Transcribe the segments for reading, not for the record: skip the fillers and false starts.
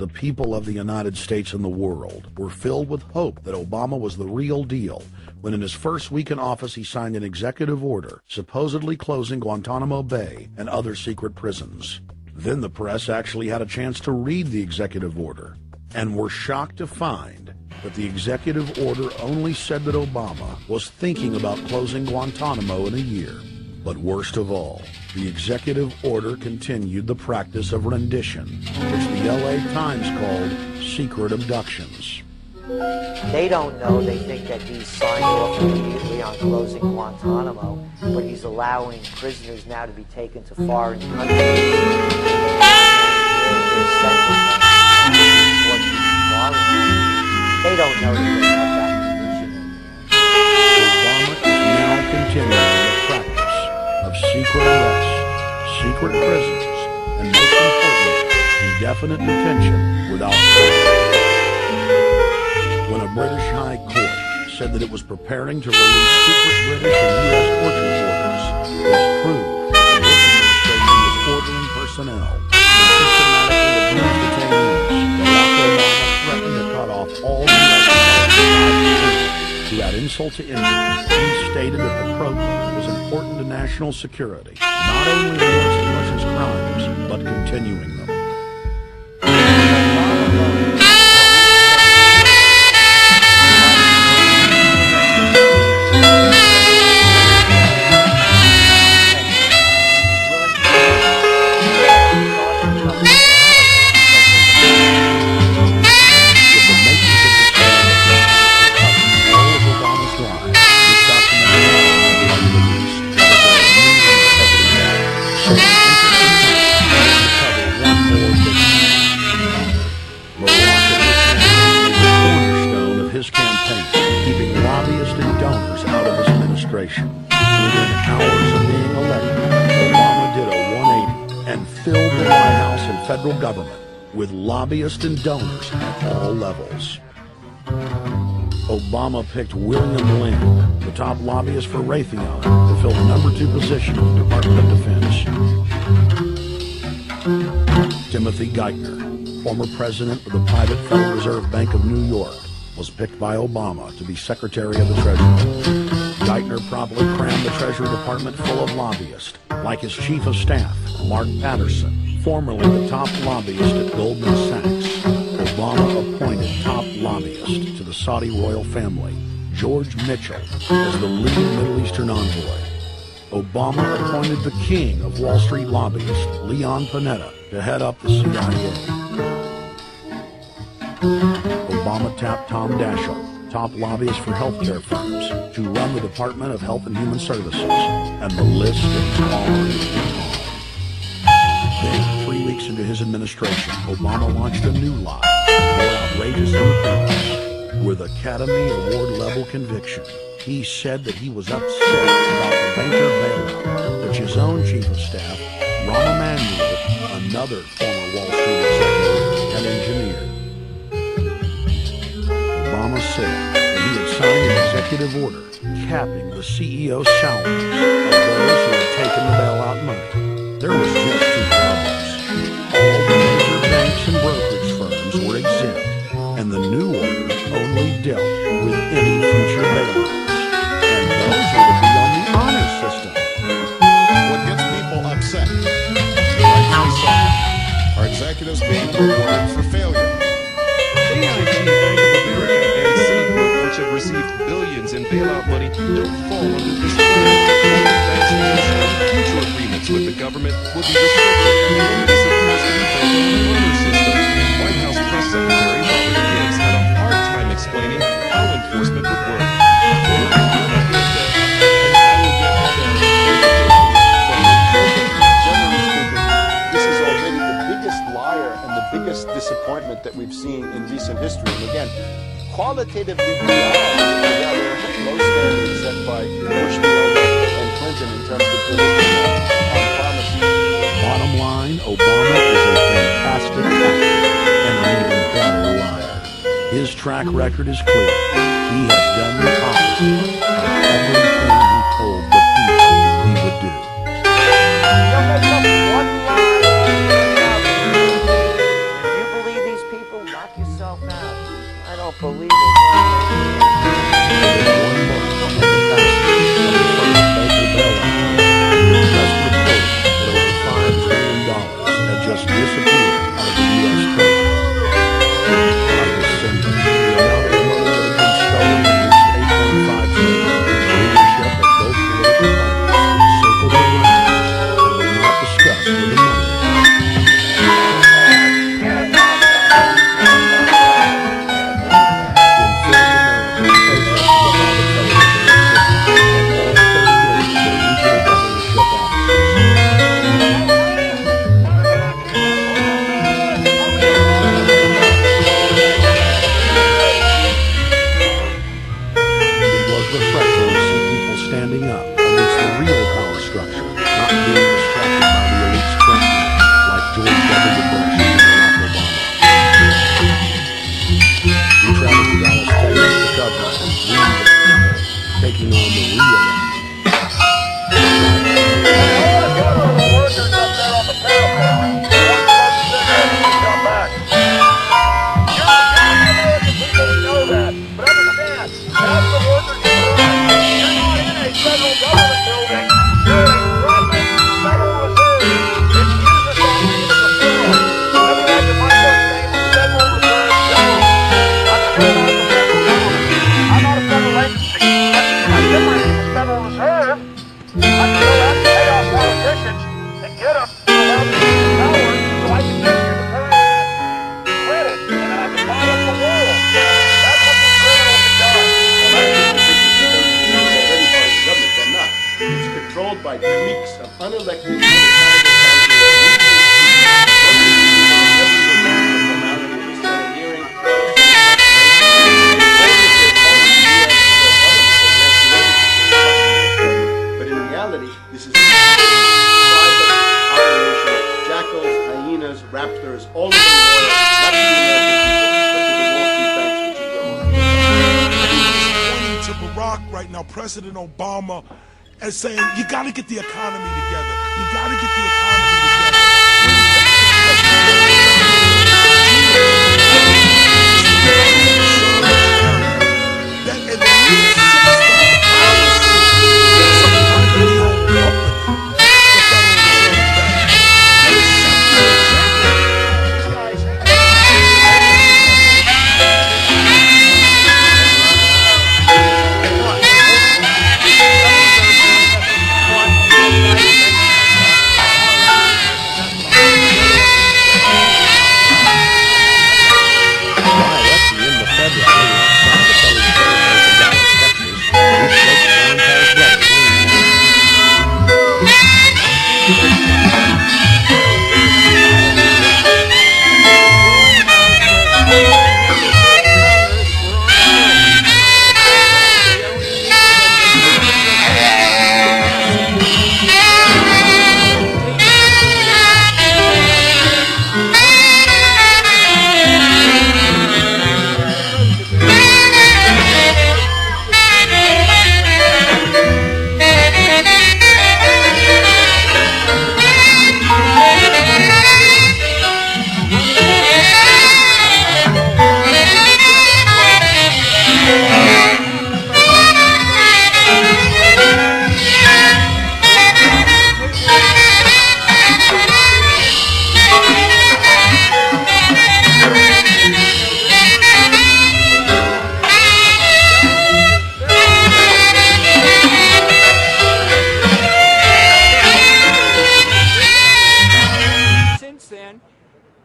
the people of the United States and the world were filled with hope that Obama was the real deal when in his first week in office he signed an executive order supposedly closing Guantanamo Bay and other secret prisons. Then the press actually had a chance to read the executive order and were shocked to find that the executive order only said that Obama was thinking about closing Guantanamo in a year. But worst of all, the executive order continued the practice of rendition, which the LA Times called secret abductions. They don't know. They think that he's signed off immediately on closing Guantanamo, but he's allowing prisoners now to be taken to foreign countries. They don't know that they have that condition. Obama is now continuing the practice of secret arrests, secret prisons, and most importantly, indefinite detention without parole. When a British High Court said that it was preparing to release secret British and U.S. torture orders, this proved that the Bush administration was ordering personnel to systematically abuse detainees. Barack Obama threatened to cut off all U.S. To add insult to injury, he stated that the program was important to national security, not only against Russia's crimes, but continuing them. Within hours of being elected, Obama did a 180 and filled the White House and federal government with lobbyists and donors at all levels. Obama picked William Lynn, the top lobbyist for Raytheon, to fill the number 2 position in the Department of Defense. Timothy Geithner, former president of the private Federal Reserve Bank of New York, was picked by Obama to be Secretary of the Treasury. Geithner promptly crammed the Treasury Department full of lobbyists, like his Chief of Staff, Mark Patterson, formerly the top lobbyist at Goldman Sachs. Obama appointed top lobbyist to the Saudi royal family, George Mitchell, as the lead Middle Eastern envoy. Obama appointed the king of Wall Street lobbyists, Leon Panetta, to head up the CIA. Obama tapped Tom Daschle, top lobbyist for healthcare firms, to run the Department of Health and Human Services, and the list goes on and on. Then, 3 weeks into his administration, Obama launched a new lie, more outrageous than the previous. With Academy Award-level conviction, he said that he was upset about the banker bailout, which his own Chief of Staff, Rahm Emanuel, another former Wall Street executive, had engineered. Obama said that he had signed an executive order capping the CEO's salaries of those who had taken the bailout money. There was just 2 problems. All the major banks and brokerage firms were exempt, and the new order only dealt with any future bailouts. And those were to be on the honor system. What gets people upset, rightly so, are executives being rewarded for failure. AIG, Bank of America, and Citigroup, which have received billions in bailout money, don't fall under this plan. Banks negotiating future agreements with the government will be restricted. This appears to be built on an honor system. White House Press Secretary Robert Gibbs had a hard time explaining how enforcement would work. This is already the biggest liar and the biggest disappointment that we've seen in recent history. And again, qualitatively, there are low standards set by Bush, and Clinton in terms of delivering on promises. Bottom line, Obama is a fantastic actor and an even better liar. His track record is clear. He has done the opposite of everything he told the people he would do. Don't make up one lie. If you believe these people don't believe it. Just disappeared out of the U.S. Treasury. By December, the amount of money that had been stolen reached $8.5 trillion. Leadership of both political parties circled the grounds and will not discuss with the money. Standing up against the real power structure, not being distracted by the elite's threatening, like George W. Bush and Barack Obama. We traveled to Dallas, Texas to cover We the People, taking on the real enemy. Federal government building, you're in private Federal Reserve. It's useless on me as a federal. Let me ask you my first name is Federal Reserve Jones. I'm still not the federal government. I'm not a federal agency. I still my name is Federal Reserve. I still have to pay off politicians and get them to allow me to use power so I can give you the currency credit and then I can buy up the world. That's what these criminals have done. It's controlled by cliques of unelected but in reality, this is private operation. Jackals, hyenas, raptors, all of them loyal, not to the American people, but to the Wall Street banks, which is pointing to Barack right now, President Obama, as saying, you got to get the economy together. You got to get the economy together. That at least 6 of the policy is a privately owned company, the Federal Reserve Bank. And it's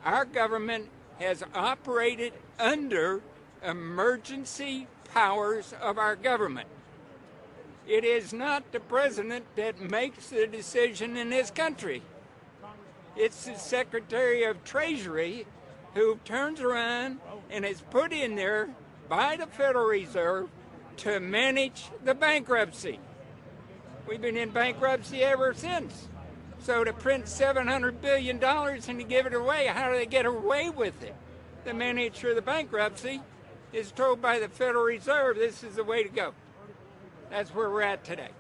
our government has operated under emergency powers of our government. It is not the president that makes the decision in this country. It's the Secretary of Treasury who turns around and is put in there by the Federal Reserve to manage the bankruptcy. We've been in bankruptcy ever since. So to print $700 billion and to give it away, how do they get away with it? The manager of the bankruptcy is told by the Federal Reserve this is the way to go. That's where we're at today.